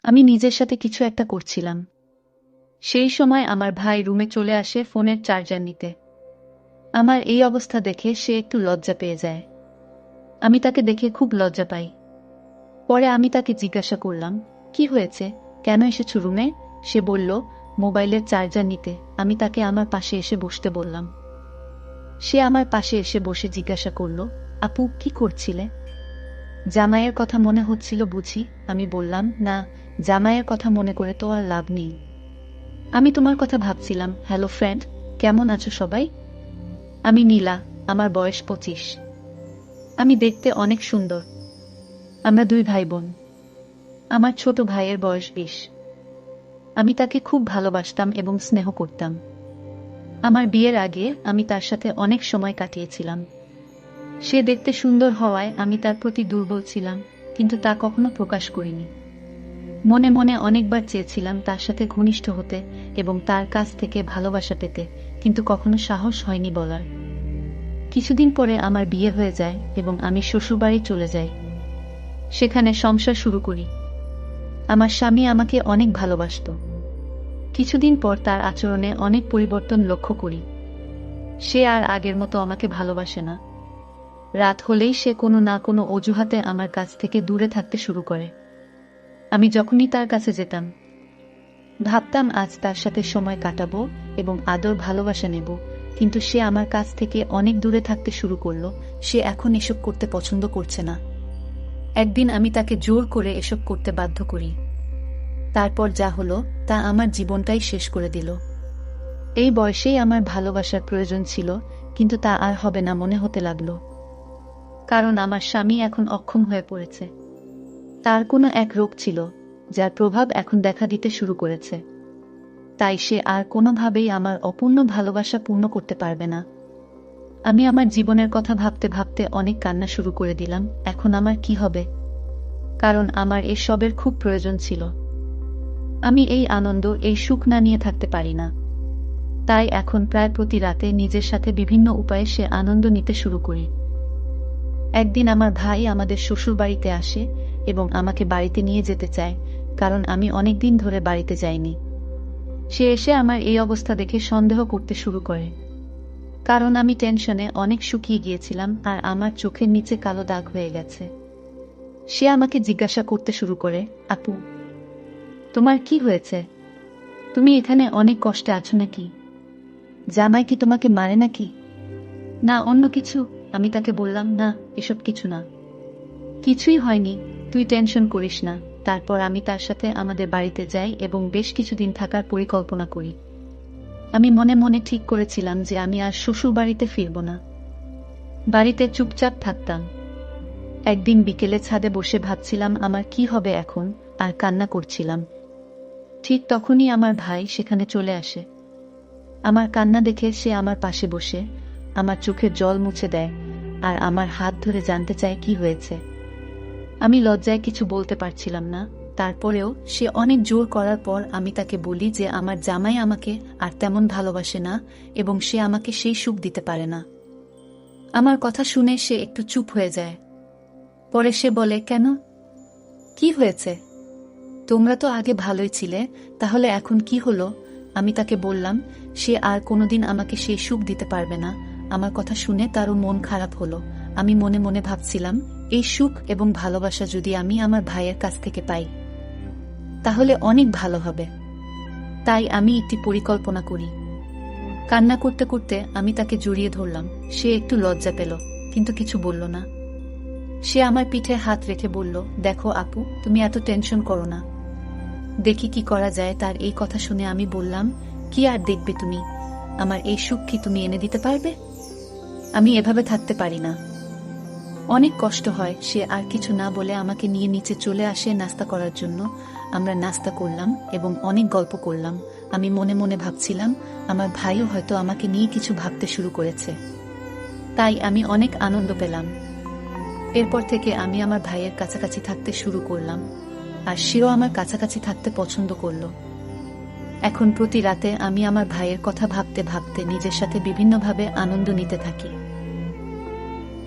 আমি নিজের সাথে কিছু একটা করছিলাম। সেই সময় আমার ভাই রুমে চলে আসে ফোনের চার্জার নিতে। আমার এই অবস্থা দেখে সে একটু লজ্জা পেয়ে যায়। আমি তাকে দেখে খুব লজ্জা পাই। পরে আমি তাকে জিজ্ঞাসা করলাম, কি হয়েছে, কেন এসেছ রুমে? সে বলল, মোবাইলের চার্জার নিতে। আমি তাকে আমার পাশে এসে বসতে বললাম। সে আমার পাশে এসে বসে জিজ্ঞাসা করল, আপু কি করছিলে? জামাইয়ের কথা মনে হচ্ছিল বুঝি? আমি বললাম, না, জামাইয়ের কথা মনে করে তো আর লাভ নেই। আমি তোমার কথা ভাবছিলাম। হ্যালো ফ্রেন্ড, কেমন আছো সবাই? আমি নীলা, আমার বয়স 25। আমি দেখতে অনেক সুন্দর। আমরা 2 ভাই বোন। আমার ছোট ভাইয়ের বয়স 20। আমি তাকে খুব ভালোবাসতাম এবং স্নেহ করতাম। আমার বিয়ের আগে আমি তার সাথে অনেক সময় কাটিয়েছিলাম। সে দেখতে সুন্দর হওয়ায় আমি তার প্রতি দুর্বল ছিলাম, কিন্তু তা কখনো প্রকাশ করিনি। মনে মনে অনেকবার চেয়েছিলাম তার সাথে ঘনিষ্ঠ হতে এবং তার কাছ থেকে ভালোবাসা পেতে, কিন্তু কখনো সাহস হয়নি বলার। কিছুদিন পরে আমার বিয়ে হয়ে যায় এবং আমি শ্বশুরবাড়ি চলে যাই। সেখানে সংসার শুরু করি। আমার স্বামী আমাকে অনেক ভালোবাসত। কিছুদিন পর তার আচরণে অনেক পরিবর্তন লক্ষ্য করি। সে আর আগের মতো আমাকে ভালোবাসে না। রাত হলেই সে কোনো না কোনো অজুহাতে আমার কাছ থেকে দূরে থাকতে শুরু করে। আমি যখনই তার কাছে যেতাম, ভাবতাম আজ তার সাথে সময় কাটাবো এবং আদর ভালোবাসা নেব, কিন্তু সে আমার কাছ থেকে অনেক দূরে থাকতে শুরু করলো। সে এখন এসব করতে পছন্দ করছে না। একদিন আমি তাকে জোর করে এসব করতে বাধ্য করি। তারপর যা হলো তা আমার জীবনটাই শেষ করে দিল। এই বয়সেই আমার ভালোবাসার প্রয়োজন ছিল, কিন্তু তা আর হবে না মনে হতে লাগলো। কারণ আমার স্বামী এখন অক্ষম হয়ে পড়েছে। তার কোনো এক রোগ ছিল, যার প্রভাব এখন দেখা দিতে শুরু করেছে। তাই সে আর কোনোভাবেই আমার অপূর্ণ ভালোবাসা পূর্ণ করতে পারবে না। আমি আমার জীবনের কথা ভাবতে ভাবতে অনেক কান্না শুরু করে দিলাম। এখন আমার কি হবে? কারণ আমার এসবের খুব প্রয়োজন ছিল। আমি এই আনন্দ, এই সুখ না নিয়ে থাকতে পারি না। তাই এখন প্রায় প্রতি রাতে নিজের সাথে বিভিন্ন উপায়ে সে আনন্দ নিতে শুরু করি। একদিন আমার ভাই আমাদের শ্বশুরবাড়িতে আসে এবং আমাকে বাড়িতে নিয়ে যেতে চায়, কারণ আমি অনেকদিন ধরে বাড়িতে যাইনি। সে এসে আমার এই অবস্থা দেখে সন্দেহ করতে শুরু করে, কারণ আমি টেনশনে অনেক শুকিয়ে গিয়েছিলাম আর আমার চোখের নিচে কালো দাগ হয়ে গেছে। সে আমাকে জিজ্ঞাসা করতে শুরু করে, আপু, তোমার কি হয়েছে? তুমি এখানে অনেক কষ্টে আছো নাকি? জামাই কি তোমাকে মারে নাকি? না অন্য কিছু? আমি তাকে বললাম, না, এসব কিছু না, কিছুই হয়নি, তুই টেনশন করিস না। তারপর আমি তার সাথে আমাদের বাড়িতে যাই এবং বেশ কিছুদিন থাকার পরিকল্পনা করি। আমি মনে মনে ঠিক করেছিলাম যে আমি আর শ্বশুর বাড়িতে ফিরব না। বাড়িতে চুপচাপ থাকতাম। একদিন বিকেলে ছাদে বসে ভাবছিলাম আমার কি হবে এখন, আর কান্না করছিলাম। ঠিক তখনই আমার ভাই সেখানে চলে আসে। আমার কান্না দেখে সে আমার পাশে বসে আমার চোখের জল মুছে দেয় আর আমার হাত ধরে জানতে চায় কি হয়েছে। আমি লজ্জায় কিছু বলতে পারছিলাম না। তারপরেও সে অনেক জোর করার পর আমি তাকে বলি যে আমার জামাই আমাকে আর তেমন ভালোবাসে না এবং সে আমাকে সেই সুখ দিতে পারে না। আমার কথা শুনে সে একটু চুপ হয়ে যায়। পরে সে বলে, কেন, কি হয়েছে? তোমরা তো আগে ভালোই ছিলে, তাহলে এখন কি হলো? আমি তাকে বললাম সে আর কোনোদিন আমাকে সেই সুখ দিতে পারবে না। আমার কথা শুনে তারও মন খারাপ হলো। আমি মনে মনে ভাবছিলাম, এই সুখ এবং ভালোবাসা যদি আমি আমার ভাইয়ের কাছ থেকে পাই তাহলে অনেক ভালো হবে। তাই আমি একটি পরিকল্পনা করি। কান্না করতে করতে আমি তাকে জড়িয়ে ধরলাম। সে একটু লজ্জা পেল, কিন্তু কিছু বলল না। সে আমার পিঠে হাত রেখে বলল, দেখো আপু, তুমি এত টেনশন করো না, দেখি কি করা যায়। তার এই কথা শুনে আমি বললাম, কি আর দেখবে তুমি? আমার এই সুখ কি তুমি এনে দিতে পারবে? আমি এভাবে থাকতে পারি না, অনেক কষ্ট হয়। সে আর কিছু না বলে আমাকে নিয়ে নিচে চলে আসে নাস্তা করার জন্য। আমরা নাস্তা করলাম এবং অনেক গল্প করলাম। আমি মনে মনে ভাবছিলাম আমার ভাইও হয়তো আমাকে নিয়ে কিছু ভাবতে শুরু করেছে। তাই আমি অনেক আনন্দ পেলাম। এরপর থেকে আমি আমার ভাইয়ের কাছাকাছি থাকতে শুরু করলাম, আর সেও আমার কাছাকাছি থাকতে পছন্দ করল। এখন প্রতি রাতে আমি আমার ভাইয়ের কথা ভাবতে ভাবতে নিজের সাথে বিভিন্নভাবে আনন্দ নিতে থাকি।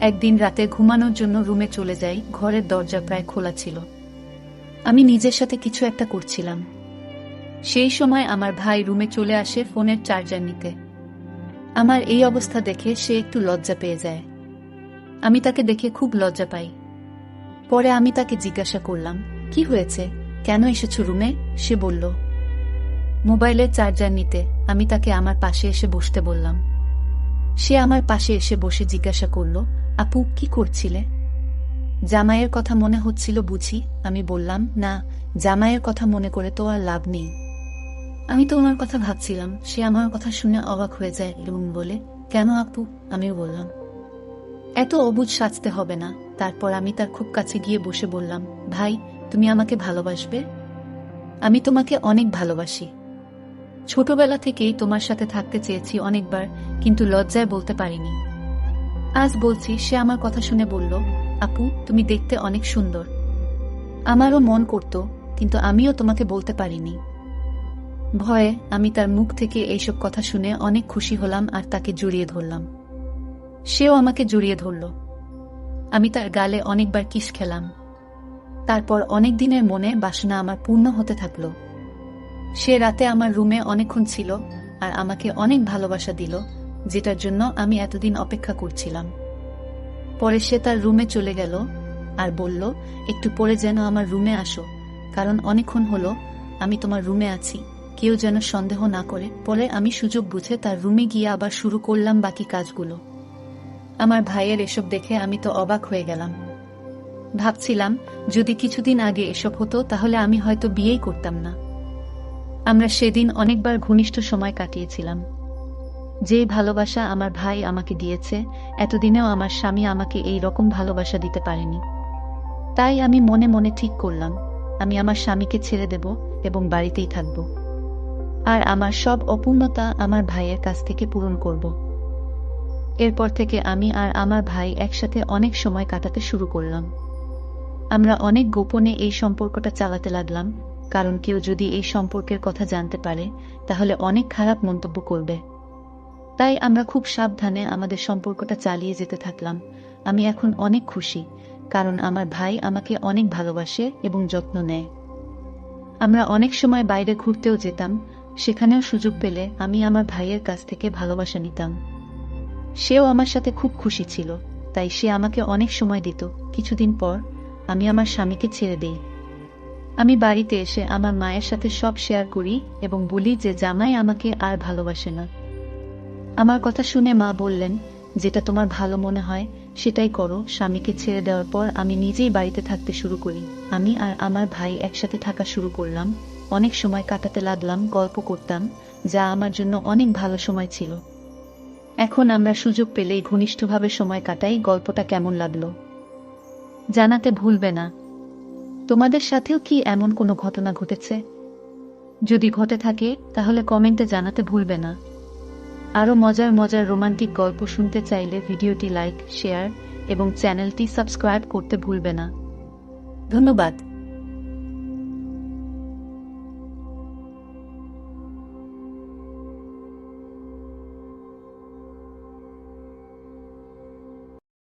একদিন রাতে ঘুমানোর জন্য রুমে চলে যাই। ঘরের দরজা প্রায় খোলা ছিল। আমি নিজের সাথে কিছু একটা করছিলাম। সেই সময় আমার ভাই রুমে চলে আসে ফোনের চার্জার নিতে। আমার এই অবস্থা দেখে সে একটু লজ্জা পেয়ে যায়। আমি তাকে দেখে খুব লজ্জা পাই। পরে আমি তাকে জিজ্ঞাসা করলাম, কি হয়েছে, কেন এসেছো রুমে? সে বলল, মোবাইলের চার্জার নিতে। আমি তাকে আমার পাশে এসে বসতে বললাম। সে আমার পাশে এসে বসে জিজ্ঞাসা করল, আপু কি করছিলে? জামাইয়ের কথা মনে হচ্ছিল বুঝি? আমি বললাম, না, জামাইয়ের কথা মনে করে তো আর লাভ নেই। আমি তো ওনার কথা ভাবছিলাম। সে আমার কথা শুনে অবাক হয়ে যায় এবং বলে, কেন আপু? আমিও বললাম, এত অবুঝ সাজতে হবে না। তারপর আমি তার খুব কাছে গিয়ে বসে বললাম, ভাই, তুমি আমাকে ভালোবাসবে? আমি তোমাকে অনেক ভালোবাসি। ছোটবেলা থেকেই তোমার সাথে থাকতে চেয়েছি অনেকবার, কিন্তু লজ্জায় বলতে পারিনি। আজ বলছি। সে আমার কথা শুনে বলল, আপু তুমি দেখতে অনেক সুন্দর। আমারও মন করত, কিন্তু আমিও তোমাকে বলতে পারিনি। ভয়ে আমি তার মুখ থেকে এইসব কথা শুনে অনেক খুশি হলাম আর তাকে জড়িয়ে ধরলাম। সেও আমাকে জড়িয়ে ধরল। আমি তার গালে অনেকবার কিস খেলাম। তারপর অনেক দিনের মনে বাসনা আমার পূর্ণ হতে থাকল। সে রাতে আমার রুমে অনেকক্ষণ ছিল আর আমাকে অনেক ভালোবাসা দিল, যেটার জন্য আমি এতদিন অপেক্ষা করছিলাম। পরে সে তার রুমে চলে গেল আর বলল, একটু পরে যেন আমার রুমে আসো, কারণ অনেকক্ষণ হলো আমি তোমার রুমে আছি, কেউ যেন সন্দেহ না করে। পরে আমি সুযোগ বুঝে তার রুমে গিয়ে আবার শুরু করলাম বাকি কাজগুলো। আমার ভাইয়ের এসব দেখে আমি তো অবাক হয়ে গেলাম। ভাবছিলাম, যদি কিছুদিন আগে এসব হতো তাহলে আমি হয়তো বিয়েই করতাম না। আমরা সেদিন অনেকবার ঘনিষ্ঠ সময় কাটিয়েছিলাম। যে ভালোবাসা আমার ভাই আমাকে দিয়েছে, এতদিনেও আমার স্বামী আমাকে এই রকম ভালোবাসা দিতে পারেনি। তাই আমি মনে মনে ঠিক করলাম, আমি আমার স্বামীকে ছেড়ে দেব এবং বাড়িতেই থাকব, আর আমার সব অপূর্ণতা আমার ভাইয়ের কাছ থেকে পূরণ করব। এরপর থেকে আমি আর আমার ভাই একসাথে অনেক সময় কাটাতে শুরু করলাম। আমরা অনেক গোপনে এই সম্পর্কটা চালাতে লাগলাম, কারণ কেউ যদি এই সম্পর্কের কথা জানতে পারে তাহলে অনেক খারাপ মন্তব্য করবে। তাই আমরা খুব সাবধানে আমাদের সম্পর্কটা চালিয়ে যেতে থাকলাম। আমি এখন অনেক খুশি, কারণ আমার ভাই আমাকে অনেক ভালোবাসে এবং যত্ন নেয়। আমরা অনেক সময় বাইরে ঘুরতেও যেতাম, সেখানেও সুযোগ পেলে আমি আমার ভাইয়ের কাছ থেকে ভালোবাসা নিতাম। সেও আমার সাথে খুব খুশি ছিল, তাই সে আমাকে অনেক সময় দিত। কিছুদিন পর আমি আমার স্বামীকে ছেড়ে দেই। আমি বাড়িতে এসে আমার মায়ের সাথে সব শেয়ার করি এবং বলি যে জামাই আমাকে আর ভালোবাসে না। আমার কথা শুনে মা বললেন, যেটা তোমার ভালো মনে হয় সেটাই করো। স্বামীকে ছেড়ে দেওয়ার পর আমি নিজেই বাড়িতে থাকতে শুরু করি। আমি আর আমার ভাই একসাথে থাকা শুরু করলাম, অনেক সময় কাটাতে লাগলাম, গল্প করতাম, যা আমার জন্য অনেক ভালো সময় ছিল। এখন আমরা সুযোগ পেলেই ঘনিষ্ঠভাবে সময় কাটাই। গল্পটা কেমন লাগলো জানাতে ভুলবে না। তোমাদের সাথেও কি এমন কোনো ঘটনা ঘটেছে? যদি ঘটে থাকে তাহলে কমেন্টে জানাতে ভুলবে না। আরও মজার মজার রোমান্টিক গল্প শুনতে চাইলে ভিডিওটি লাইক, শেয়ার এবং চ্যানেলটি সাবস্ক্রাইব করতে ভুলবে না। ধন্যবাদ।